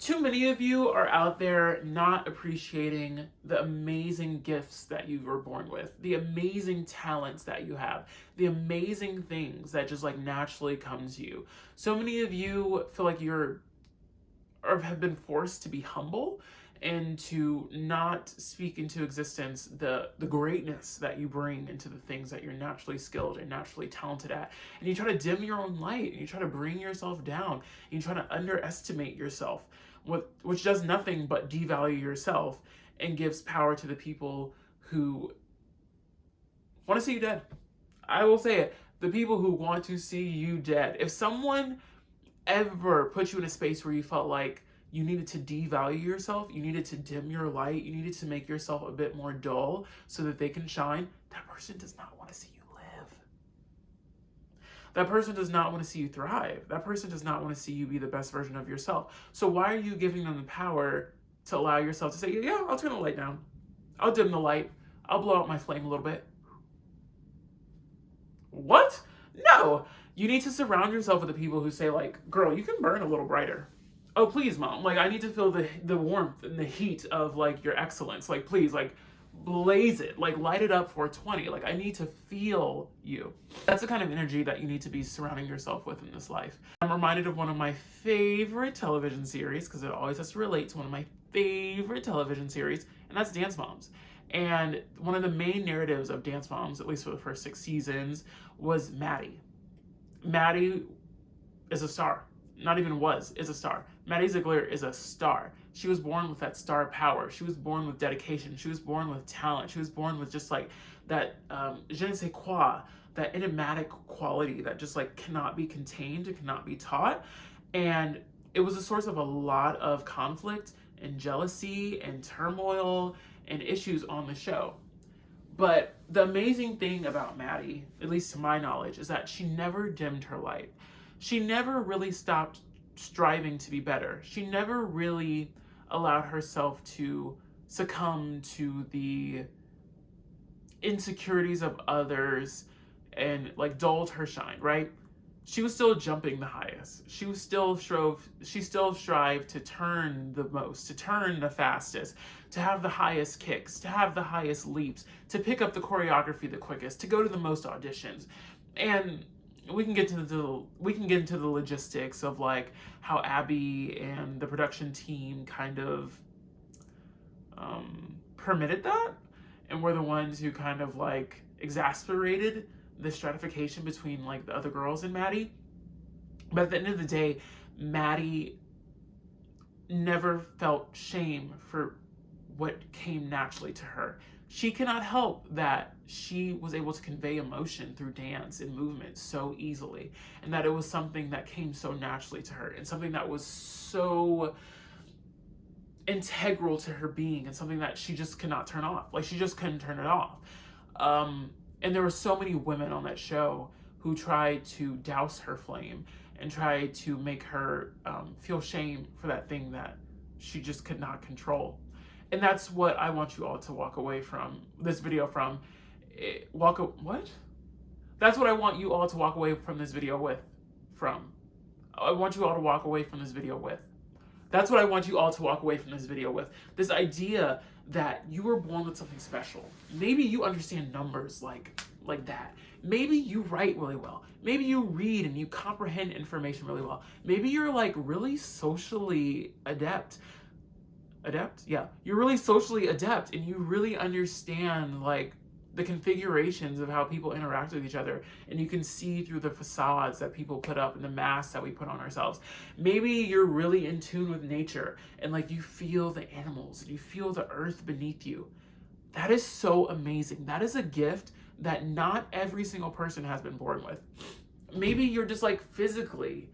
Too many of you are out there not appreciating the amazing gifts that you were born with, the amazing talents that you have, the amazing things that just like naturally come to you. So many of you feel like you're or have been forced to be humble and to not speak into existence the greatness that you bring into the things that you're naturally skilled and naturally talented at. And you try to dim your own light, and you try to bring yourself down, and you try to underestimate yourself, which does nothing but devalue yourself and gives power to the people who want to see you dead. I will say it. The people who want to see you dead. If someone ever put you in a space where you felt like you needed to devalue yourself, you needed to dim your light, you needed to make yourself a bit more dull so that they can shine, that person does not want to see you live. That person does not want to see you thrive. That person does not want to see you be the best version of yourself. So why are you giving them the power to allow yourself to say, yeah, I'll turn the light down. I'll dim the light. I'll blow out my flame a little bit. What? No. You need to surround yourself with the people who say, like, girl, you can burn a little brighter. Oh, please, mom. Like, I need to feel the warmth and the heat of, like, your excellence. Like, please, like, blaze it. Like, light it up for 20. Like, I need to feel you. That's the kind of energy that you need to be surrounding yourself with in this life. I'm reminded of one of my favorite television series, because it always has to relate to one of my favorite television series, and that's Dance Moms. And one of the main narratives of Dance Moms, at least for the first 6 seasons, was Maddie. Maddie is a star. Not even was, is a star. Maddie Ziegler is a star. She was born with that star power. She was born with dedication. She was born with talent. She was born with just like that je ne sais quoi, that enigmatic quality that just like cannot be contained, it cannot be taught. And it was a source of a lot of conflict and jealousy and turmoil and issues on the show. But the amazing thing about Maddie, at least to my knowledge, is that she never dimmed her light. She never really stopped striving to be better. She never really allowed herself to succumb to the insecurities of others and like dulled her shine, right? She was still jumping the highest. She still strived to turn the most, to turn the fastest, to have the highest kicks, to have the highest leaps, to pick up the choreography the quickest, to go to the most auditions. And we can get into the logistics of like how Abby and the production team kind of permitted that, and were the ones who kind of like exasperated the stratification between like the other girls and Maddie. But at the end of the day, Maddie never felt shame for what came naturally to her. She cannot help that she was able to convey emotion through dance and movement so easily, and that it was something that came so naturally to her, and something that was so integral to her being, and something that she just could not turn off. Like, she just couldn't turn it off. And there were so many women on that show who tried to douse her flame and tried to make her feel shame for that thing that she just could not control. And that's what I want you all to walk away from this video from. What? That's what I want you all to walk away from this video with. I want you all to walk away from this video with. That's what I want you all to walk away from this video with. This idea that you were born with something special. Maybe you understand numbers like that. Maybe you write really well. Maybe you read and you comprehend information really well. Maybe you're like really socially adept. Yeah. You're really socially adept and you really understand like the configurations of how people interact with each other, and you can see through the facades that people put up and the masks that we put on ourselves. Maybe you're really in tune with nature and like you feel the animals and you feel the earth beneath you. That is so amazing. That is a gift that not every single person has been born with. Maybe you're just like physically,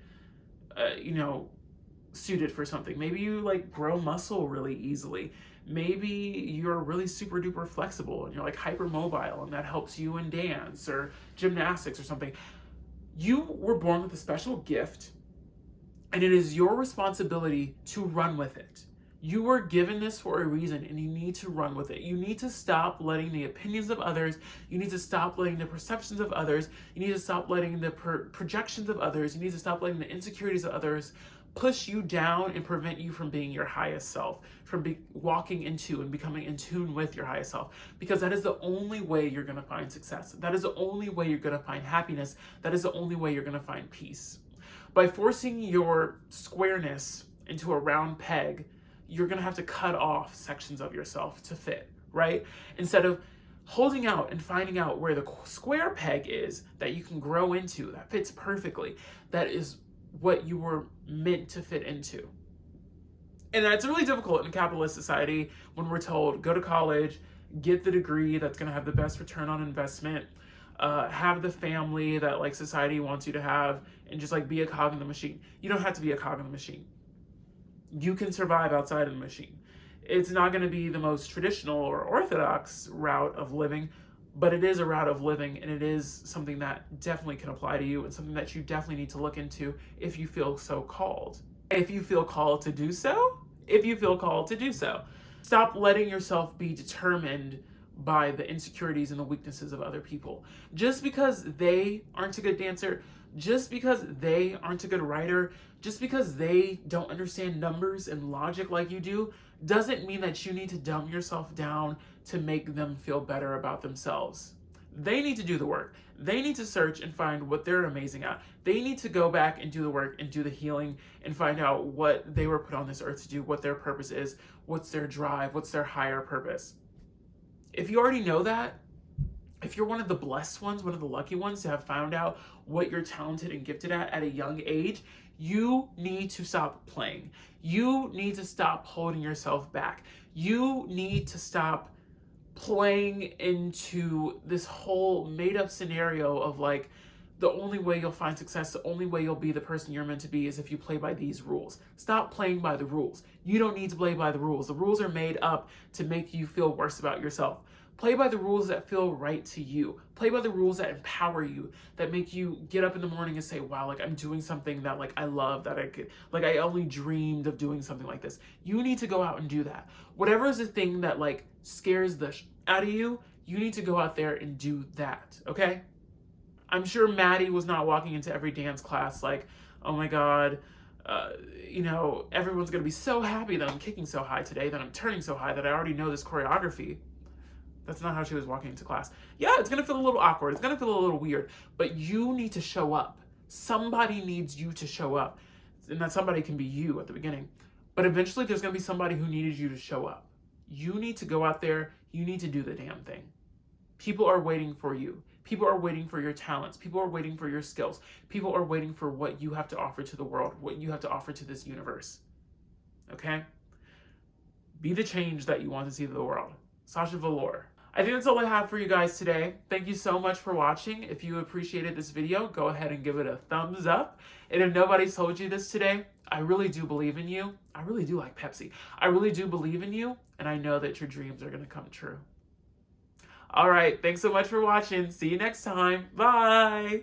suited for something. Maybe you like grow muscle really easily. Maybe you're really super duper flexible and you're like hypermobile, and that helps you in dance or gymnastics or something. You were born with a special gift, and it is your responsibility to run with it. You were given this for a reason, and you need to run with it. You need to stop letting the opinions of others. You need to stop letting the perceptions of others. You need to stop letting the projections of others. You need to stop letting the insecurities of others push you down and prevent you from being your highest self, from walking into and becoming in tune with your highest self. Because that is the only way you're going to find success. That is the only way you're going to find happiness. That is the only way you're going to find peace. By forcing your squareness into a round peg, you're going to have to cut off sections of yourself to fit, right? Instead of holding out and finding out where the square peg is that you can grow into, that fits perfectly, that is what you were meant to fit into. And that's really difficult in a capitalist society when we're told, go to college, get the degree that's going to have the best return on investment, have the family that like society wants you to have, and just like be a cog in the machine. You don't have to be a cog in the machine. You can survive outside of the machine. It's not going to be the most traditional or orthodox route of living, but it is a route of living, and it is something that definitely can apply to you and something that you definitely need to look into if you feel so called. If you feel called to do so, stop letting yourself be determined by the insecurities and the weaknesses of other people. Just because they aren't a good dancer, just because they aren't a good writer, just because they don't understand numbers and logic like you do, doesn't mean that you need to dumb yourself down to make them feel better about themselves. They need to do the work. They need to search and find what they're amazing at. They need to go back and do the work and do the healing and find out what they were put on this earth to do, what their purpose is, what's their drive, what's their higher purpose. If you already know that, if you're one of the blessed ones, one of the lucky ones to have found out what you're talented and gifted at a young age, you need to stop playing. You need to stop holding yourself back. You need to stop playing into this whole made up scenario of like, the only way you'll find success, the only way you'll be the person you're meant to be is if you play by these rules. Stop playing by the rules. You don't need to play by the rules. The rules are made up to make you feel worse about yourself. Play by the rules that feel right to you. Play by the rules that empower you, that make you get up in the morning and say, wow, like I'm doing something that like I love, that I could, like I only dreamed of doing something like this. You need to go out and do that. Whatever is the thing that like scares the out of you, you need to go out there and do that, okay? I'm sure Maddie was not walking into every dance class like, oh my God, everyone's gonna be so happy that I'm kicking so high today, that I'm turning so high, that I already know this choreography. That's not how she was walking into class. Yeah, it's gonna feel a little awkward. It's gonna feel a little weird, but you need to show up. Somebody needs you to show up. And that somebody can be you at the beginning. But eventually there's gonna be somebody who needed you to show up. You need to go out there. You need to do the damn thing. People are waiting for you. People are waiting for your talents. People are waiting for your skills. People are waiting for what you have to offer to the world, what you have to offer to this universe. Okay? Be the change that you want to see to the world. Xoxo Velour. I think that's all I have for you guys today. Thank you so much for watching. If you appreciated this video, go ahead and give it a thumbs up. And if nobody's told you this today, I really do believe in you. I really do like Pepsi. I really do believe in you, and I know that your dreams are going to come true. All right, thanks so much for watching. See you next time. Bye.